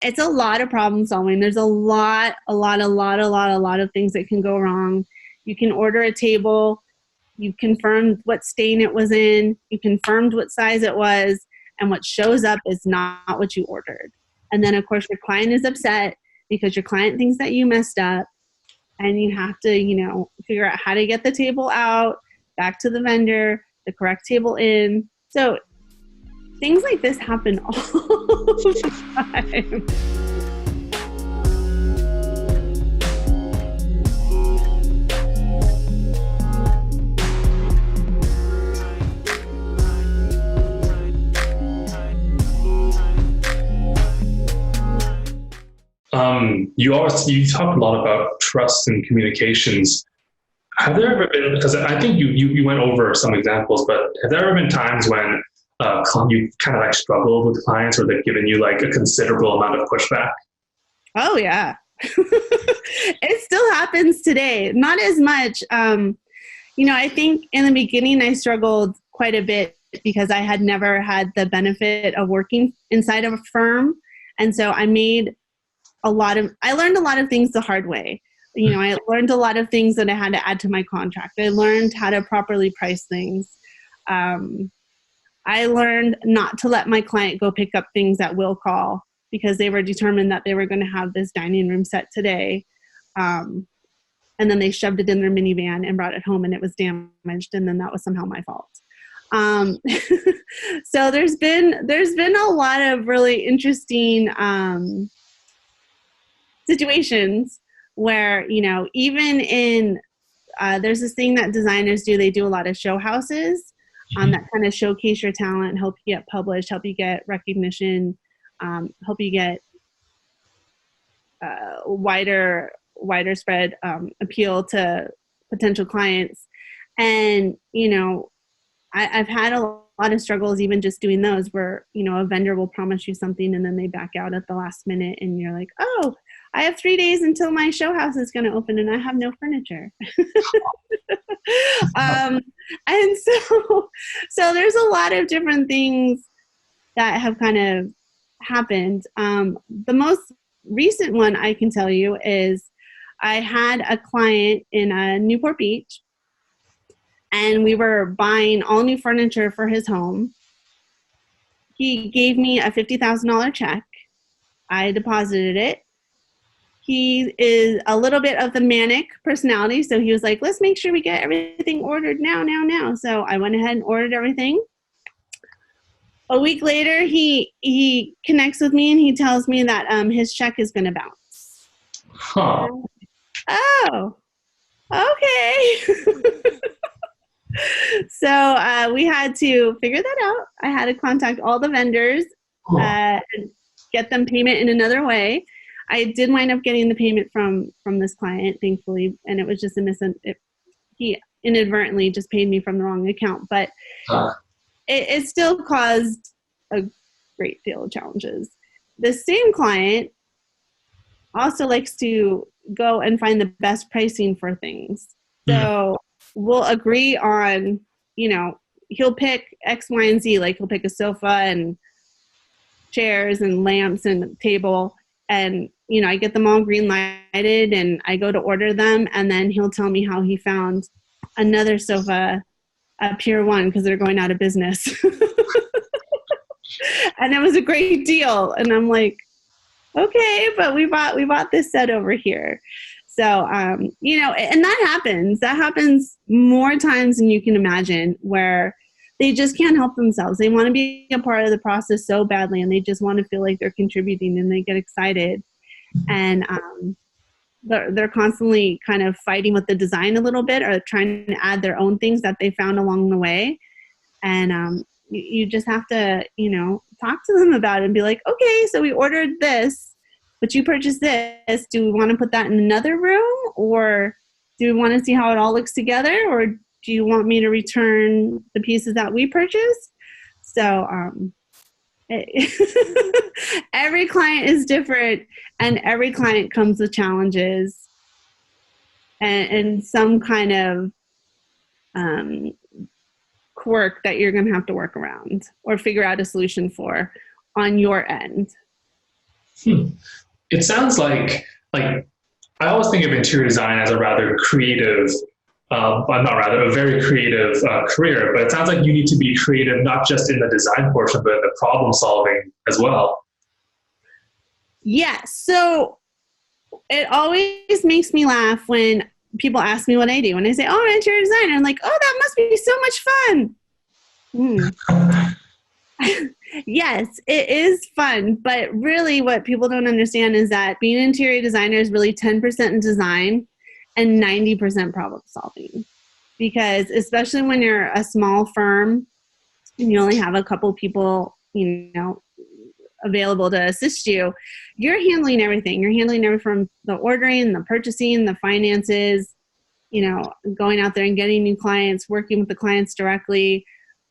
it's a lot of problem solving. There's a lot of things that can go wrong. You can order a table, you confirmed what stain it was in, you confirmed what size it was, and what shows up is not what you ordered. And then of course your client is upset because your client thinks that you messed up, and you have to, you know, figure out how to get the table out, back to the vendor, the correct table in. So things like this happen all the time. You talk a lot about trust and communications. Have there ever been, because I think you went over some examples, but have there ever been times when you kind of like struggled with clients, or they've given you like a considerable amount of pushback? Oh yeah. It still happens today. Not as much. You know, I think in the beginning I struggled quite a bit because I had never had the benefit of working inside of a firm. And so I learned a lot of things the hard way. You know, I learned a lot of things that I had to add to my contract. I learned how to properly price things. I learned not to let my client go pick up things at will call because they were determined that they were going to have this dining room set today. And then they shoved it in their minivan and brought it home and it was damaged. And then that was somehow my fault. So there's been a lot of really interesting situations where, you know, even in, there's this thing that designers do. They do a lot of show houses that kind of showcase your talent, help you get published, help you get recognition, help you get wider spread appeal to potential clients. And, you know, I've had a lot of struggles even just doing those where, you know, a vendor will promise you something and then they back out at the last minute and you're like, oh, I have 3 days until my show house is going to open and I have no furniture. And so there's a lot of different things that have kind of happened. The most recent one I can tell you is I had a client in Newport Beach, and we were buying all new furniture for his home. He gave me a $50,000 check. I deposited it. He is a little bit of the manic personality, so he was like, let's make sure we get everything ordered now. So I went ahead and ordered everything. A week later, he connects with me and he tells me that his check is going to bounce. Huh. Oh, okay. So we had to figure that out. I had to contact all the vendors and get them payment in another way. I did wind up getting the payment from this client, thankfully, and it was just he inadvertently just paid me from the wrong account, but it still caused a great deal of challenges. The same client also likes to go and find the best pricing for things. So we'll agree on, you know, he'll pick X, Y, and Z, like he'll pick a sofa and chairs and lamps and a table. And, you know, I get them all green lighted and I go to order them. And then he'll tell me how he found another sofa at Pier 1 because they're going out of business. And it was a great deal. And I'm like, okay, but we bought this set over here. So, you know, and that happens more times than you can imagine, where they just can't help themselves. They want to be a part of the process so badly, and they just want to feel like they're contributing, and they get excited. And they're constantly kind of fighting with the design a little bit, or trying to add their own things that they found along the way. And you just have to, you know, talk to them about it and be like, okay, so we ordered this, but you purchased this. Do we want to put that in another room, or do we want to see how it all looks together, or do you want me to return the pieces that we purchased? So every client is different, and every client comes with challenges and some kind of quirk that you're going to have to work around or figure out a solution for on your end. It sounds like I always think of interior design as a rather creative, but not rather a very creative career. But it sounds like you need to be creative not just in the design portion, but in the problem solving as well. Yeah. So it always makes me laugh when people ask me what I do. When I say, "Oh, I'm an interior designer," I'm like, "Oh, that must be so much fun." Yes, it is fun, but really what people don't understand is that being an interior designer is really 10% in design and 90% problem solving. Because especially when you're a small firm and you only have a couple people, available to assist you, you're handling everything. You're handling everything from the ordering, the purchasing, the finances, going out there and getting new clients, working with the clients directly.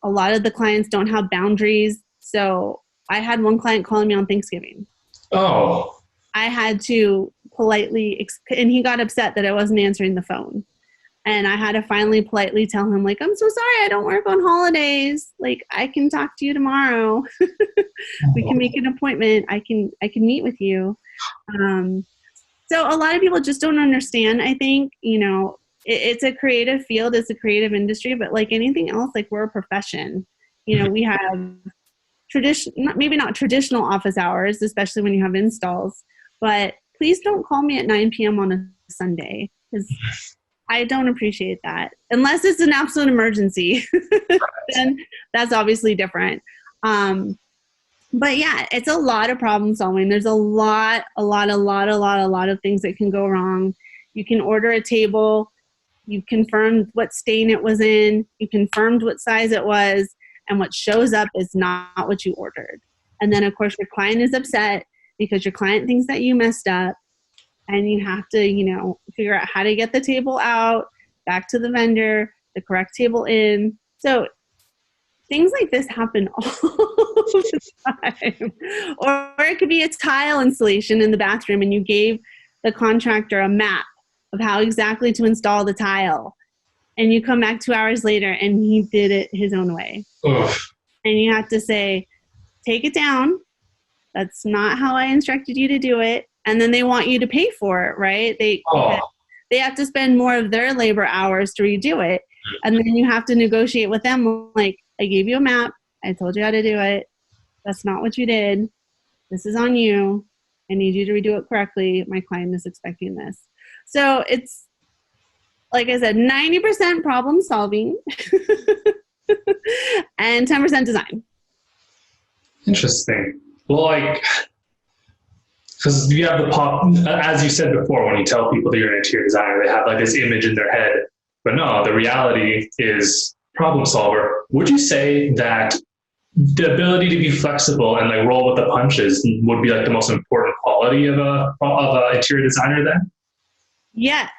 A lot of the clients don't have boundaries. So I had one client calling me on Thanksgiving. Oh. I had to politely, and he got upset that I wasn't answering the phone. And I had to finally politely tell him, like, "I'm so sorry, I don't work on holidays. Like, I can talk to you tomorrow. We can make an appointment. I can meet with you." So a lot of people just don't understand. I think, it's a creative field, it's a creative industry, but like anything else, like we're a profession. We have maybe not traditional office hours, especially when you have installs, but please don't call me at 9 p.m. on a Sunday, because I don't appreciate that. Unless it's an absolute emergency, then that's obviously different. But yeah, it's a lot of problem solving. There's a lot of things that can go wrong. You can order a table, you confirmed what stain it was in, you confirmed what size it was, and what shows up is not what you ordered. And then of course your client is upset because your client thinks that you messed up, and you have to, figure out how to get the table out, back to the vendor, the correct table in. So things like this happen all the time. Or it could be a tile installation in the bathroom and you gave the contractor a map of how exactly to install the tile. And you come back 2 hours later and he did it his own way. Oof. And you have to say, "Take it down. That's not how I instructed you to do it." And then they want you to pay for it, right? They have to spend more of their labor hours to redo it. And then you have to negotiate with them, like, "I gave you a map. I told you how to do it. That's not what you did. This is on you. I need you to redo it correctly. My client is expecting this." So it's, like I said, 90% problem solving and 10% design. Interesting. Well, because you have as you said before, when you tell people that you're an interior designer, they have like this image in their head. But no, the reality is problem solver. Would you say that the ability to be flexible and like roll with the punches would be like the most important quality of a interior designer then? Yes.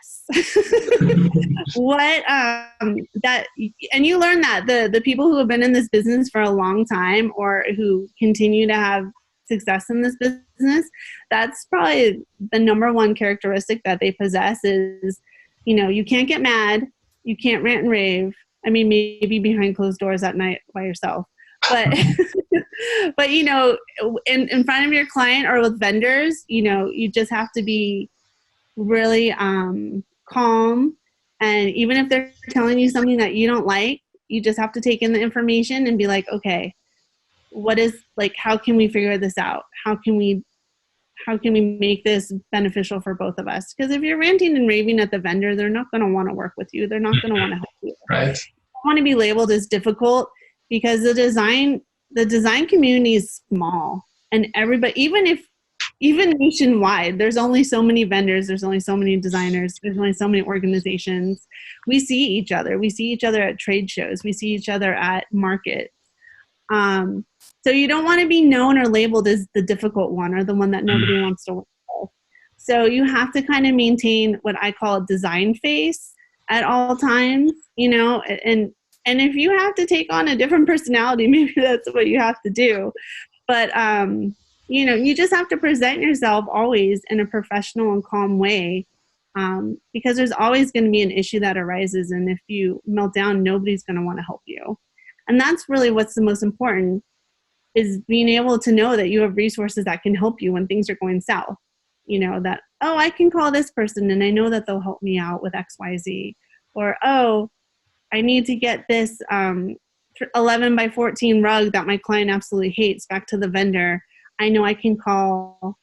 And you learn that the people who have been in this business for a long time or who continue to have success in this business, that's probably the number one characteristic that they possess is, you can't get mad, you can't rant and rave. I mean, maybe behind closed doors at night by yourself, but but in front of your client or with vendors, you just have to be really calm. And even if they're telling you something that you don't like, you just have to take in the information and be like, "Okay, how can we figure this out? How can we make this beneficial for both of us?" Because if you're ranting and raving at the vendor, they're not going to want to work with you. They're not going to want to help you. Right. You don't want to be labeled as difficult, because the design community is small, and everybody, even nationwide, there's only so many vendors, there's only so many designers, there's only so many organizations. We see each other. We see each other at trade shows. We see each other at markets. So you don't want to be known or labeled as the difficult one or the one that nobody wants to work with. So you have to kind of maintain what I call a design face at all times, and if you have to take on a different personality, maybe that's what you have to do. But, you just have to present yourself always in a professional and calm way, because there's always going to be an issue that arises. And if you melt down, nobody's going to want to help you. And that's really what's the most important, is being able to know that you have resources that can help you when things are going south. You know, that, oh, I can call this person and I know that they'll help me out with XYZ. Or, oh, I need to get this 11 by 14 rug that my client absolutely hates back to the vendor. I know I can call,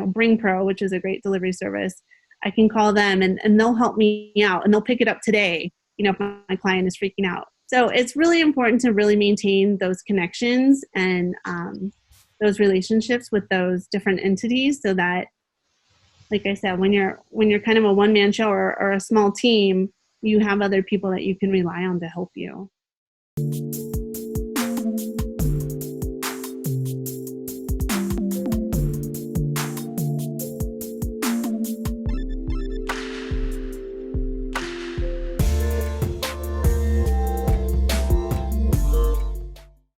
Bring Pro, which is a great delivery service. I can call them and they'll help me out and they'll pick it up today, if my client is freaking out. So it's really important to really maintain those connections and those relationships with those different entities, so that, like I said, when you're kind of a one-man show or a small team, you have other people that you can rely on to help you.